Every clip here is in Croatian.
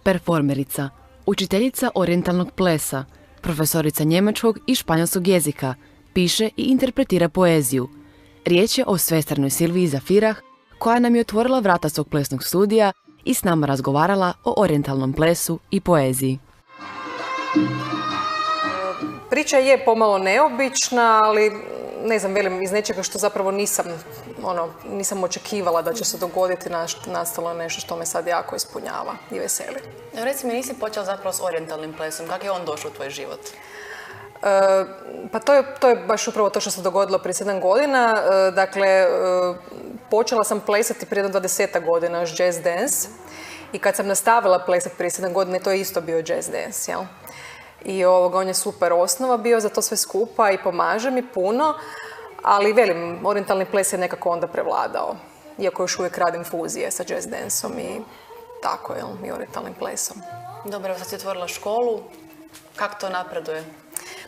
performerica, učiteljica orijentalnog plesa, profesorica njemačkog i španjolskog jezika, piše i interpretira poeziju. Riječ je o svestranoj Silviji Zafirah, koja nam je otvorila vrata svog plesnog studija i s nama razgovarala o orijentalnom plesu i poeziji. Priča je pomalo neobična, ali ne znam, velim, iz nečega što zapravo nisam očekivala da će se dogoditi, nastalo je nešto što me sad jako ispunjava i veseli. Reci mi, nisi počela zapravo s orijentalnim plesom, kako je on došao u tvoj život? Pa to je baš upravo to što se dogodilo prije 7 godina. Dakle, počela sam plesati prije 20 godina jazz dance i kad sam nastavila plesati prije 7 godina, to je isto bio jazz dance, jel? I on je super osnova bio za to sve skupa i pomaže mi puno, ali velim, orijentalni ples je nekako onda prevladao, iako još uvijek radim fuzije sa jazz danceom i tako, jel, i orijentalnim plesom. Dobro, sad si otvorila školu, kako to napreduje?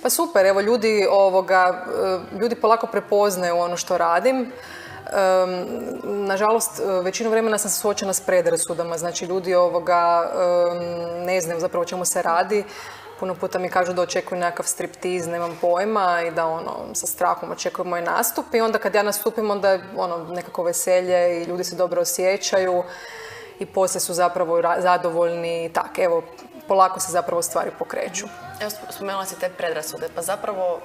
Pa super, evo ljudi polako prepoznaju ono što radim. Nažalost, većinu vremena sam suočena s predrasudama, znači ljudi ne znaju zapravo o čemu se radi. Puno puta mi kažu da očekuju nekakav striptiz, nemam pojma, i da sa strahom očekuju moj nastup. I onda kad ja nastupim, onda je nekako veselje i ljudi se dobro osjećaju i poslije su zapravo zadovoljni. Tak, evo, polako se zapravo stvari pokreću. Evo, spomenula si te predrasude, pa zapravo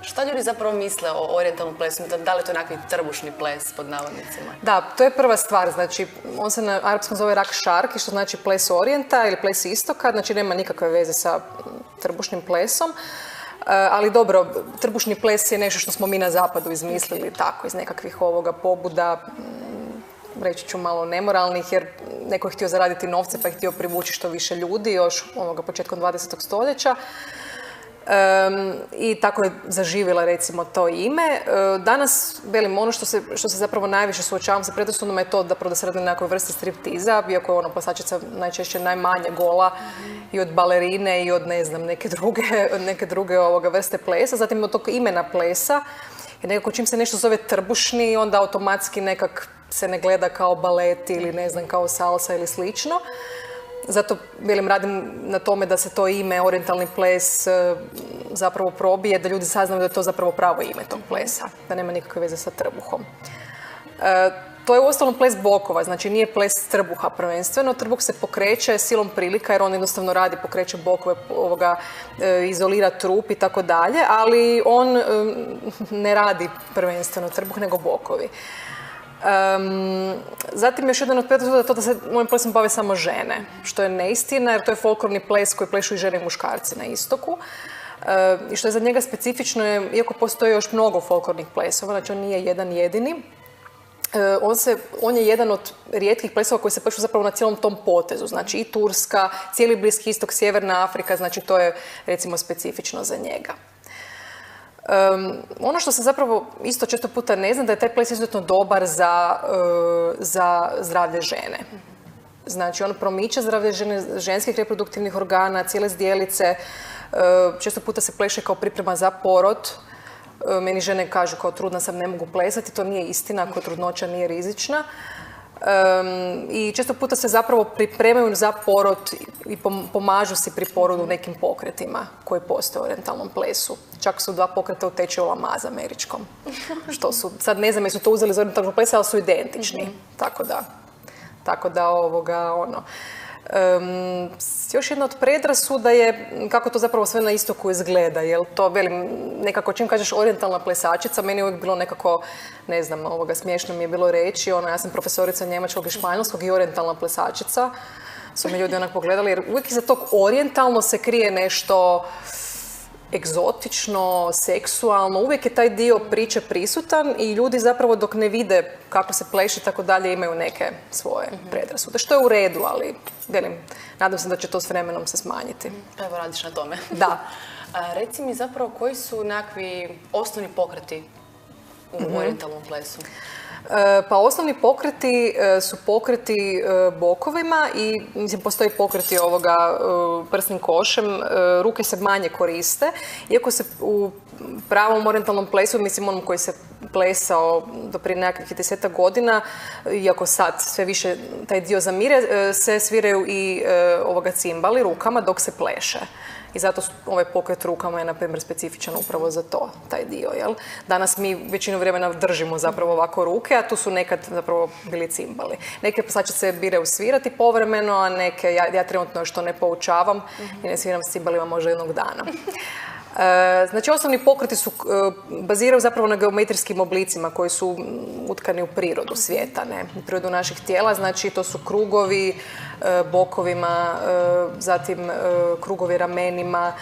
šta ljudi zapravo misle o orijentalnom plesu? Da li je to nekakvi trbušni ples, pod navodnicima? Da, to je prva stvar. Znači, on se na arapskom zove rak šarki, što znači ples orijenta ili ples istoka. Znači, nema nikakve veze sa trbušnim plesom. Ali dobro, trbušni ples je nešto što smo mi na zapadu izmislili tako, iz nekakvih pobuda, reći ću malo nemoralnih, jer neko je htio zaraditi novce pa je htio privući što više ljudi još početkom 20. stoljeća. I tako je zaživjela recimo to ime. Danas, velim, ono što se zapravo najviše suočavam sa predrasudama je to da se radi na nekoj vrsti striptiza, iako je plesačica najčešće najmanje gola i od balerine i od neke druge vrste plesa. Zatim od tog imena plesa, jer nekako čim se nešto zove trbušni, onda automatski nekak se ne gleda kao balet ili ne znam, kao salsa ili slično. Zato, velim, radim na tome da se to ime, orijentalni ples, zapravo probije, da ljudi saznaju da je to zapravo pravo ime tog plesa, da nema nikakve veze sa trbuhom. To je uostalom ples bokova, znači nije ples trbuha prvenstveno. Trbuh se pokreće silom prilika jer on jednostavno radi, pokreće bokove, izolira trup i tako dalje, ali on ne radi prvenstveno trbuh nego bokovi. Zatim još jedan od predrasuda je to da se mojim plesom bave samo žene, što je neistina jer to je folklorni ples koji plešu i žene i muškarci na istoku. I što je za njega specifično, iako postoji još mnogo folklornih plesova, znači on nije jedan jedini, on je jedan od rijetkih plesova koji se plešu zapravo na cijelom tom potezu, znači i Turska, cijeli Bliski istok, Sjeverna Afrika, znači to je recimo specifično za njega. Ono što se zapravo isto često puta ne zna, da je taj ples izuzetno dobar za zdravlje žene. Znači, on promiče zdravlje žene, ženskih reproduktivnih organa, cijele zdjelice. Često puta se pleše kao priprema za porod. Meni žene kažu kao trudna sam, ne mogu plesati. To nije istina, ako trudnoća nije rizična. I često puta se zapravo pripremaju za porod i pomažu si pri porodu nekim pokretima koji postoje u orijentalnom plesu. Čak su 2 pokreta u tečaju Lamaze američkom. Što su, sad ne znam jesu to uzeli iz orijentalnog plesa, ali su identični. Tako da još jedna od predrasuda je kako to zapravo sve na istoku izgleda. Jel to, velim, nekako čim kažeš orijentalna plesačica, meni je uvijek bilo nekako, ne znam, smiješno mi je bilo reći, ja sam profesorica njemačkog i španjolskog i orijentalna plesačica. Su mi ljudi onak pogledali, jer uvijek iza tog orijentalno se krije nešto egzotično, seksualno, uvijek je taj dio priče prisutan i ljudi zapravo dok ne vide kako se pleše i tako dalje imaju neke svoje predrasude, što je u redu, ali velim, nadam se da će to s vremenom se smanjiti. Evo, radiš na tome. Da. Reci mi zapravo koji su nekakvi osnovni pokreti u orijentalnom plesu? Pa osnovni pokreti su pokreti bokovima i postoji pokreti prsnim košem. Ruke se manje koriste, iako se u pravom orijentalnom plesu, onom koji se plesao do prije nekakvih 10 godina, iako sad sve više taj dio zamire, se sviraju i ovoga cimbali rukama dok se pleše. I zato ovaj pokret rukama je, na primjer, specifičan upravo za to, taj dio, jel? Danas mi većinu vremena držimo zapravo ovako ruke, a tu su nekad zapravo bili cimbali. Neke plesačice biraju svirati povremeno, a neke, ja trenutno još to ne poučavam i ne sviram s cimbalima možda jednog dana. Znači, osnovni pokreti su, baziraju zapravo na geometrijskim oblicima koji su utkani u prirodu svijeta, ne? U prirodu naših tijela, znači to su krugovi bokovima, zatim krugovi ramenima,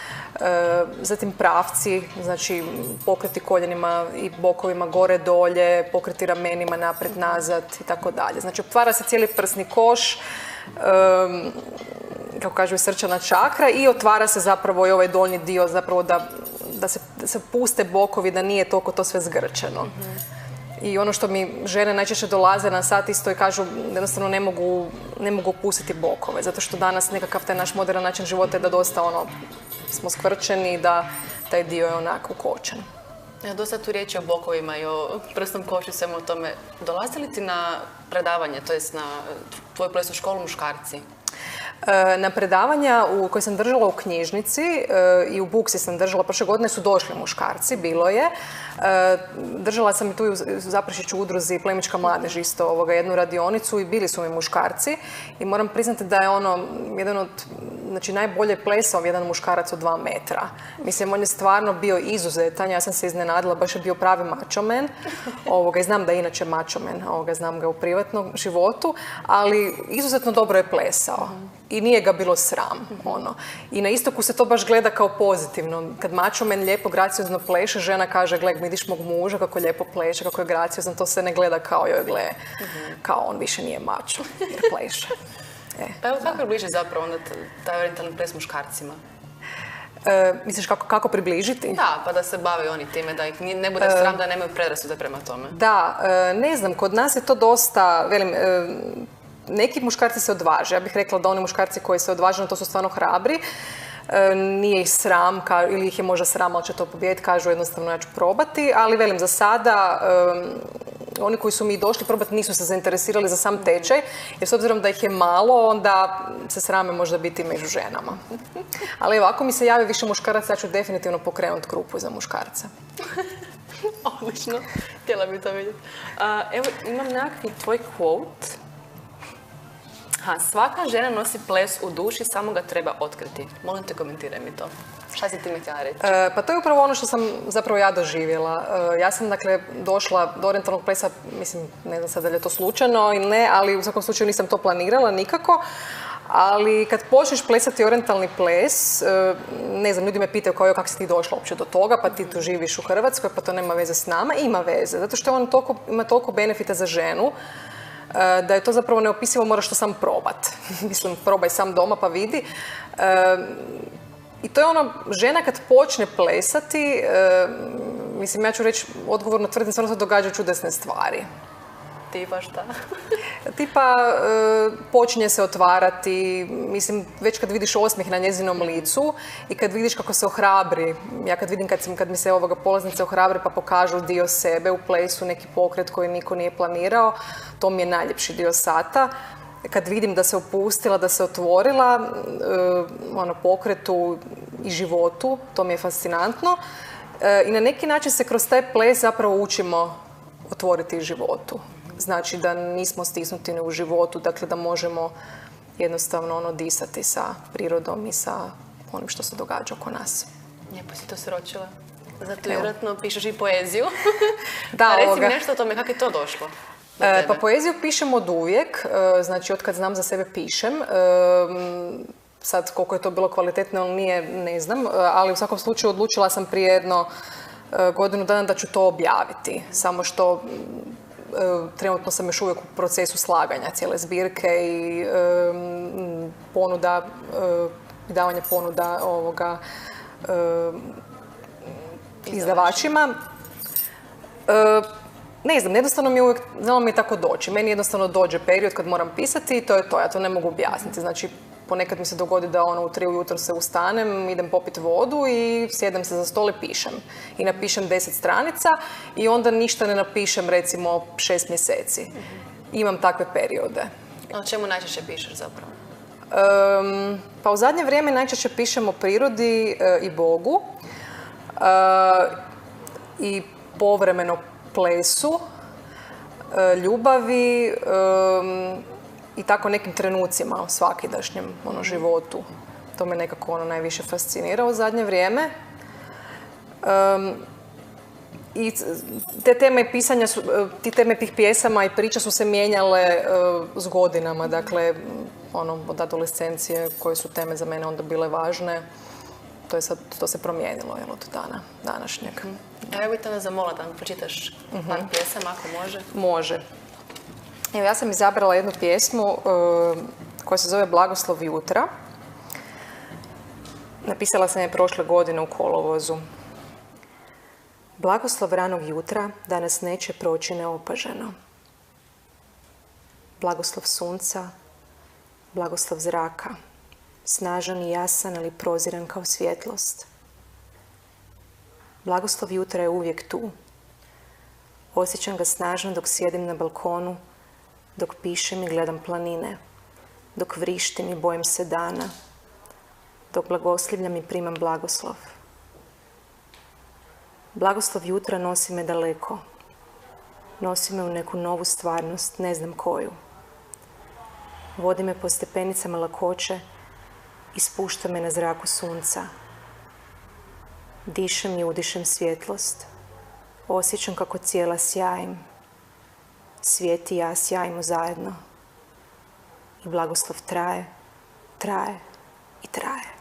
zatim pravci, znači pokreti koljenima i bokovima gore-dolje, pokreti ramenima naprijed-nazad i tako dalje. Znači, otvara se cijeli prsni koš, kako kažu, srčana čakra i otvara se zapravo i ovaj donji dio zapravo da se puste bokovi, da nije toliko to sve zgrčeno. I ono što mi žene najčešće dolaze na sat isto i kažu jednostavno ne mogu pustiti bokove, zato što danas nekakav taj naš moderan način života je da dosta smo skvrčeni, da taj dio je onako ukočen. Dosta tu riječi o bokovima i o prsnom košu, svemu o tome. Dolaze li ti na predavanje, to jest na tvoju plesnu školu muškarci? Na predavanja koje sam držala u knjižnici i u Buksi sam držala, prošle godine su došli muškarci, bilo je. Držala sam i tu u Zaprešiću udruzi Plemićka mladež isto jednu radionicu i bili su mi muškarci i moram priznati da je jedan od, znači najbolje plesao jedan muškarac od 2 metra. Mislim, on je stvarno bio izuzetan, ja sam se iznenadila, baš je bio pravi mačomen. I znam da je inače mačomen, znam ga u privatnom životu, ali izuzetno dobro je plesao. I nije ga bilo sram, I na istoku se to baš gleda kao pozitivno. Kad mačomen lijepo, graciozno pleše, žena kaže, gle, vidiš mog muža kako lijepo pleše, kako je graciozno, to se ne gleda kao joj, gle, kao on više nije mačo, jer pleše. Pa evo, kako je bliže zapravo onda taj orijentalni ples muškarcima? Misliš kako približiti? Da, pa da se bave oni time, da ih ne bude sram, da nemaju predrasude prema tome. Da, ne znam, kod nas je to dosta, velim, neki muškarci se odvaže. Ja bih rekla da oni muškarci koji se odvaže, to su stvarno hrabri. Nije ih sram, ili ih je možda sram, ali će to pobijediti, kažu jednostavno ja ću probati. Ali velim, za sada, oni koji su mi došli probati nisu se zainteresirali za sam tečaj, jer s obzirom da ih je malo, onda se srame možda biti među ženama. Ali evo, ako mi se javi više muškaraca, ja ću definitivno pokrenuti grupu za muškarce. Odlično, htjela bi to vidjeti. Evo, imam nekakvi tvoj quote. Svaka žena nosi ples u duši, samo ga treba otkriti. Molim te, komentiraj mi to. Šta si ti mi htjela reći? Pa to je upravo ono što sam zapravo ja doživjela. Ja sam, dakle, došla do orijentalnog plesa, mislim, ne znam sad da li je to slučajno ili ne, ali u svakom slučaju nisam to planirala nikako. Ali kad počneš plesati orijentalni ples, ne znam, ljudi me pitaju kao kako si ti došla uopće do toga, pa ti tu živiš u Hrvatskoj, pa to nema veze s nama. Ima veze, zato što on ima toliko benefita za ženu, da je to zapravo neopisivo, moraš to sam probat. Mislim, probaj sam doma pa vidi. I to je žena kad počne plesati, mislim, ja ću reći, odgovorno tvrdim, stvarno se događaju čudesne stvari. Tipa šta? Tipa, počinje se otvarati, mislim, već kad vidiš osmijeh na njezinom licu i kad vidiš kako se ohrabri. Ja kad vidim, kad mi se polaznice ohrabre pa pokažu dio sebe u plesu, neki pokret koji niko nije planirao, to mi je najljepši dio sata. Kad vidim da se opustila, da se otvorila, pokretu i životu, to mi je fascinantno. I na neki način se kroz taj ples zapravo učimo otvoriti životu. Znači da nismo stisnuti u životu, dakle da možemo jednostavno disati sa prirodom i sa onim što se događa oko nas. Lijepo si to sročila. Zato vjerojatno pišeš i poeziju. Da, reci mi nešto o tome, kako je to došlo? Pa poeziju pišem od uvijek, znači od kad znam za sebe pišem. Sad koliko je to bilo kvalitetno ili nije, ne znam, ali u svakom slučaju odlučila sam prije jedno godinu dana da ću to objaviti. Samo što trenutno sam još uvijek u procesu slaganja cijele zbirke i davanja ponuda izdavačima. Ne znam, jednostavno mi uvijek, znalo mi je tako doći. Meni jednostavno dođe period kad moram pisati i to je to, ja to ne mogu objasniti. Znači, ponekad mi se dogodi da u 3 ujutro se ustanem, idem popiti vodu i sjedem se za stol i pišem. I napišem 10 stranica i onda ništa ne napišem recimo 6 mjeseci. Imam takve periode. O čemu najčešće pišeš zapravo? Pa u zadnje vrijeme najčešće pišem o prirodi i Bogu i povremeno plesu, ljubavi i tako nekim trenucima u svakidašnjem životu. To me nekako najviše fascinira u zadnje vrijeme. I te teme pisanja, ti teme tih pjesama i priča su se mijenjale s godinama. Dakle, od adolescencije koje su teme za mene onda bile važne. To se promijenilo od dana današnjeg. Evo bih te vas zamolila da mi pročitaš par pjesama, ako može. Može. Evo, ja sam izabrala jednu pjesmu koja se zove Blagoslov jutra. Napisala sam je prošle godine u kolovozu. Blagoslov ranog jutra danas neće proći neopaženo. Blagoslov sunca, blagoslov zraka, snažan i jasan, ali proziran kao svjetlost. Blagoslov jutra je uvijek tu. Osjećam ga snažno dok sjedim na balkonu, dok pišem i gledam planine, dok vrištim i bojim se dana, dok blagoslivljam i primam blagoslov. Blagoslov jutra nosi me daleko. Nosi me u neku novu stvarnost, ne znam koju. Vodi me po stepenicama lakoće i spušta me na zraku sunca. Dišem i udišem svjetlost. Osjećam kako cijela sjajim. Svijet i ja sjajimo zajedno. I blagoslov traje, traje i traje.